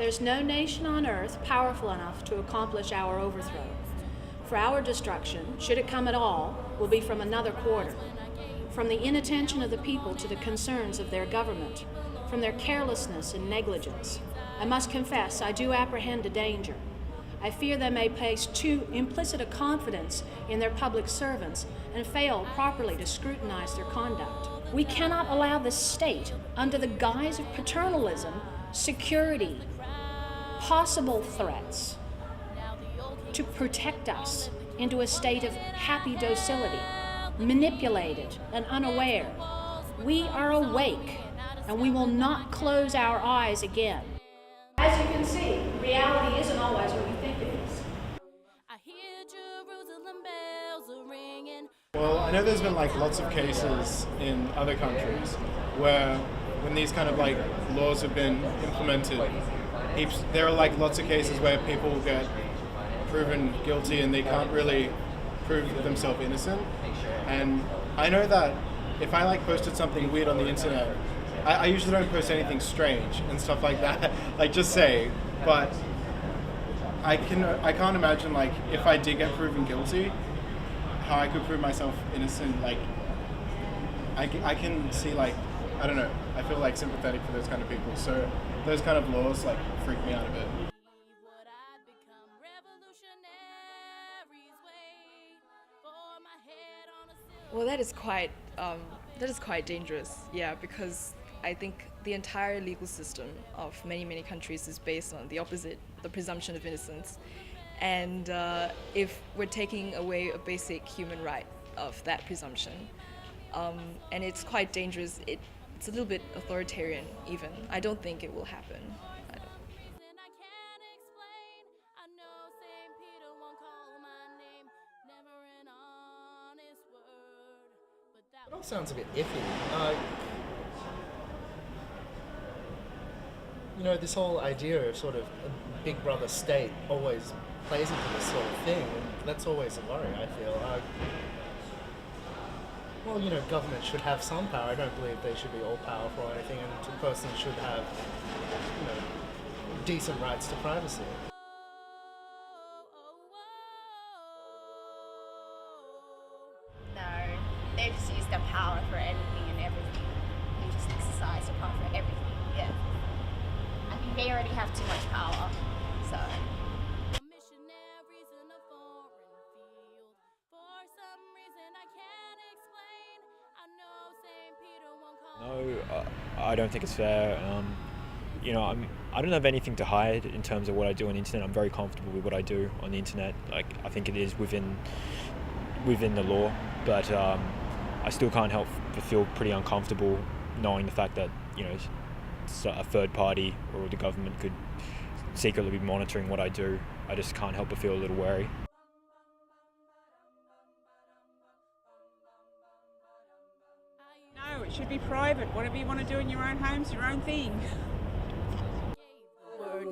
There's no nation on earth powerful enough to accomplish our overthrow. For our destruction, should it come at all, will be from another quarter. From the inattention of the people to the concerns of their government, from their carelessness and negligence. I must confess, I do apprehend a danger. I fear they may place too implicit a confidence in their public servants and fail properly to scrutinize their conduct. We cannot allow the state, under the guise of paternalism, security, possible threats, to protect us into a state of happy docility, manipulated and unaware. We are awake, and we will not close our eyes again. As you can see, reality isn't always what you think it is. I hear Jerusalem bells are ringing. Well, I know there's been like lots of cases in other countries where when these kind of like laws have been implemented, there are like lots of cases where people get proven guilty and they can't really prove themselves innocent. And I know that if I like posted something weird on the internet, I usually don't post anything strange and stuff like that, like just say, but I can't imagine like if I did get proven guilty, how I could prove myself innocent. Like I can see like, I don't know, I feel like sympathetic for those kind of people. So those kind of laws like freak me out a bit. What I'd become, revolutionaries wait for my head on a silver. Well, that is quite dangerous. Yeah, because I think the entire legal system of many countries is based on the opposite, the presumption of innocence. And if we're taking away a basic human right of that presumption, and it's quite dangerous, it's a little bit authoritarian even. I don't think it will happen. Reason I can't explain. I know St. Peter won't call my name. Never an honest word. But that It all sounds a bit iffy. This whole idea of sort of a big brother state always plays into this sort of thing, and that's always a worry, I feel. Government should have some power. I don't believe they should be all powerful or anything, and a person should have, decent rights to privacy. No, they just use their power for anything and everything. They just exercise their power for everything. Yeah. I think they already have too much power. So. missionaries in a foreign field. For some reason I can't explain. I know St. Peter won't call. No, I don't think it's fair. I don't have anything to hide in terms of what I do on the internet. I'm very comfortable with what I do on the internet. Like, I think it is within the law, but I still can't help but feel pretty uncomfortable knowing the fact that a third party or the government could secretly be monitoring what I do. I just can't help but feel a little wary. No, it should be private. Whatever you want to do in your own home's your own thing.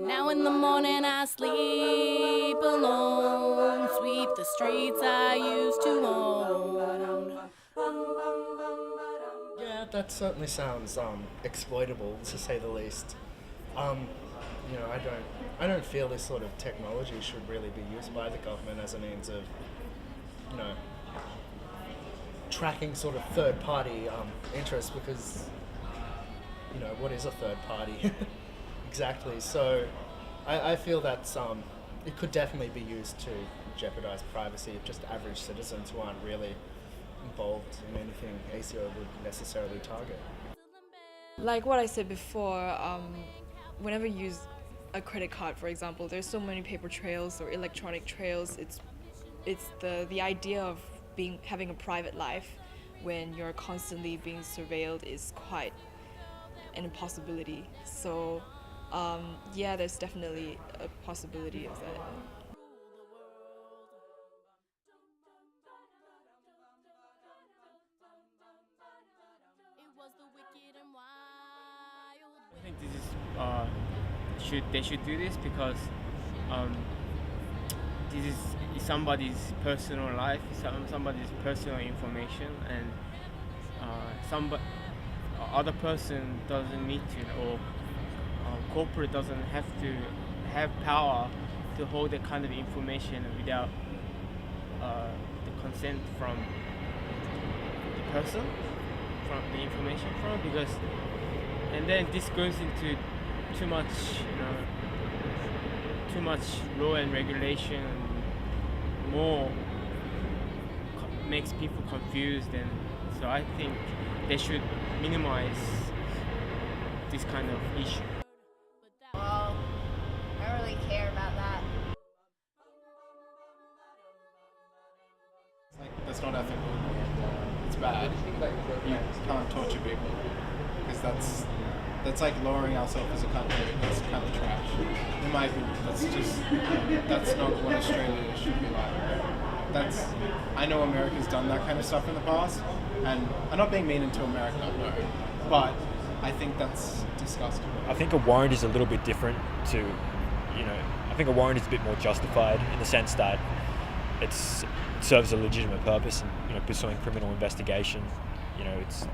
Now in the morning I sleep alone, sweep the streets I used to own. Yeah, that certainly sounds exploitable, to say the least. I don't feel this sort of technology should really be used by the government as a means of, tracking sort of third-party interests, because, what is a third party? Exactly. So, I feel that it could definitely be used to jeopardize privacy of just average citizens who aren't really involved in anything ASIO would necessarily target. Like what I said before, whenever you use a credit card, for example, there's so many paper trails or electronic trails. It's the idea of having a private life when you're constantly being surveilled is quite an impossibility. So there's definitely a possibility of that. It was the wicked and wild. I think this is they should do this because this is somebody's personal life, somebody's personal information, and other person doesn't need to know corporate doesn't have to have power to hold that kind of information without the consent from the person, from the information from, because, and then this goes into too much, too much law and regulation, more makes people confused, and so I think they should minimize this kind of issue. Well, I don't really care about that. It's like, that's not ethical. It's bad. You can't torture people because that's like lowering ourselves as a country. That's kind of trash. In my opinion, that's not what Australia should be like. I know America's done that kind of stuff in the past, and I'm not being mean into America, no, but I think that's disgusting. I think a warrant is a little bit different to, I think a warrant is a bit more justified in the sense that it serves a legitimate purpose and, pursuing criminal investigation. It's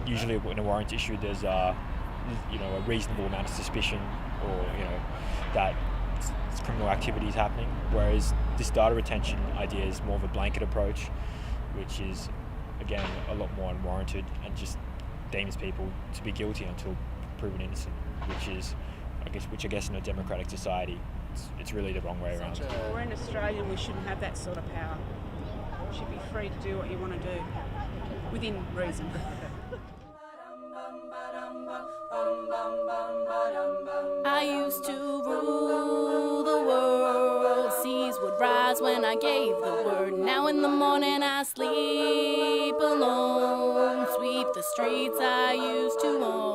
usually when a warrant's issued, there's a reasonable amount of suspicion or, that criminal activity is happening, whereas this data retention idea is more of a blanket approach, which is, again, a lot more unwarranted and just deems people to be guilty until proven innocent, which I guess in a democratic society, it's really the wrong way around. We're in Australia and we shouldn't have that sort of power. You should be free to do what you want to do, within reason. I used to rule the world. Seas would rise when I gave the word. Now in the morning I sleep alone. Sweep the streets I used to own.